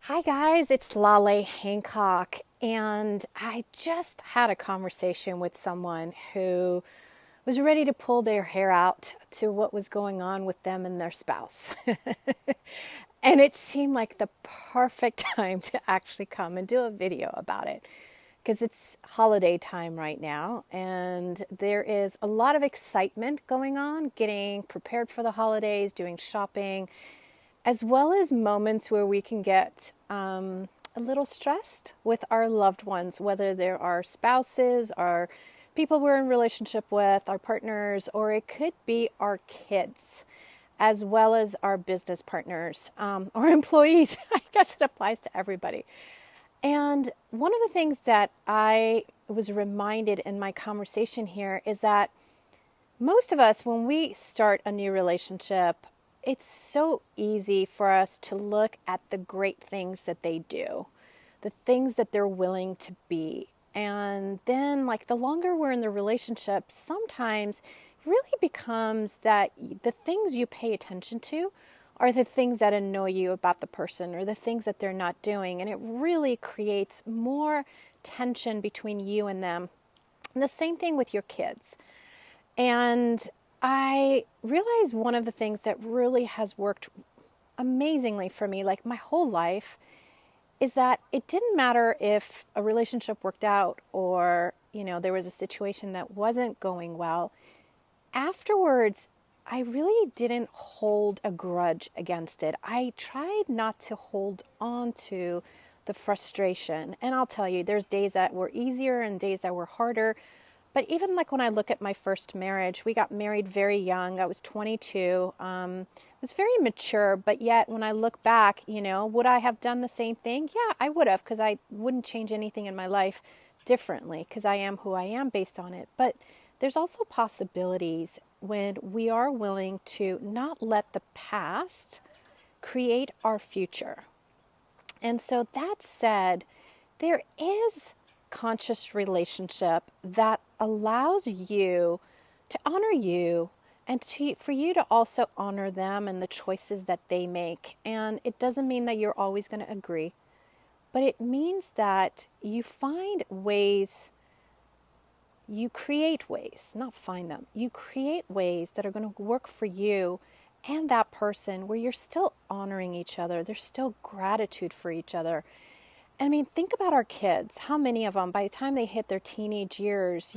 Hi guys, it's Laleh Hancock, and I just had a conversation with someone who was ready to pull their hair out to what was going on with them and their spouse. And it seemed like the perfect time to actually come and do a video about it because it's holiday time right now and there is a lot of excitement going on, getting prepared for the holidays, doing shopping, as well as moments where we can get a little stressed with our loved ones, whether they're our spouses, our people we're in relationship with, our partners, or it could be our kids, as well as our business partners or employees. I guess it applies to everybody. And one of the things that I was reminded in my conversation here is that most of us, when we start a new relationship, it's so easy for us to look at the great things that they do, the things that they're willing to be. And then, like, the longer we're in the relationship, sometimes it really becomes that the things you pay attention to are the things that annoy you about the person or the things that they're not doing. And it really creates more tension between you and them. And the same thing with your kids. And I realized one of the things that really has worked amazingly for me, like my whole life, is that it didn't matter if a relationship worked out or, there was a situation that wasn't going well. Afterwards, I really didn't hold a grudge against it. I tried not to hold on to the frustration. And I'll tell you, there's days that were easier and days that were harder. But even like when I look at my first marriage, we got married very young. I was 22. It was very mature, but yet when I look back, would I have done the same thing? Yeah, I would have, because I wouldn't change anything in my life differently because I am who I am based on it. But there's also possibilities when we are willing to not let the past create our future. And so that said, there is conscious relationship that allows you to honor you and for you to also honor them and the choices that they make. And it doesn't mean that you're always going to agree, but it means that you find ways, you create ways, not find them, you create ways that are going to work for you and that person where you're still honoring each other. There's still gratitude for each other. I mean, think about our kids. How many of them, by the time they hit their teenage years,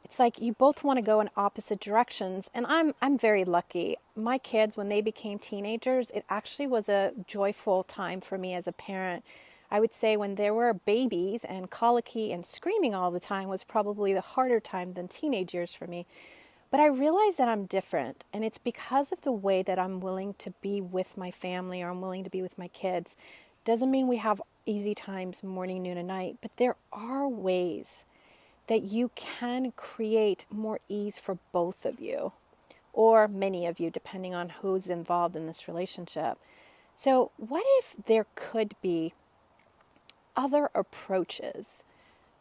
it's like you both want to go in opposite directions. And I'm very lucky. My kids, when they became teenagers, it actually was a joyful time for me as a parent. I would say when they were babies and colicky and screaming all the time was probably the harder time than teenage years for me. But I realize that I'm different, and it's because of the way that I'm willing to be with my family or I'm willing to be with my kids. Doesn't mean we have easy times morning, noon, and night, but there are ways that you can create more ease for both of you, or many of you, depending on who's involved in this relationship. So what if there could be other approaches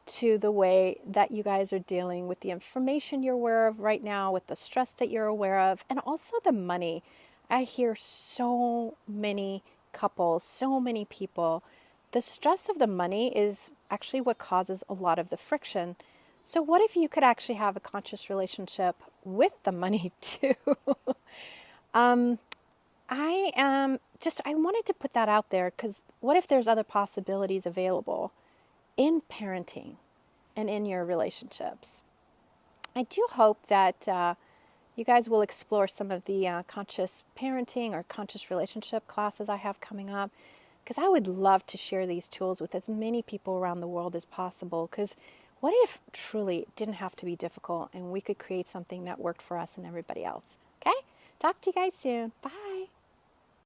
to the way that you guys are dealing with the information you're aware of right now, with the stress that you're aware of, and also the money? I hear so many couples, so many people, the stress of the money is actually what causes a lot of the friction. So what if you could actually have a conscious relationship with the money too? I wanted to put that out there because what if there's other possibilities available in parenting and in your relationships? I do hope that you guys will explore some of the conscious parenting or conscious relationship classes I have coming up, because I would love to share these tools with as many people around the world as possible. Because what if truly it didn't have to be difficult and we could create something that worked for us and everybody else? Okay? Talk to you guys soon. Bye.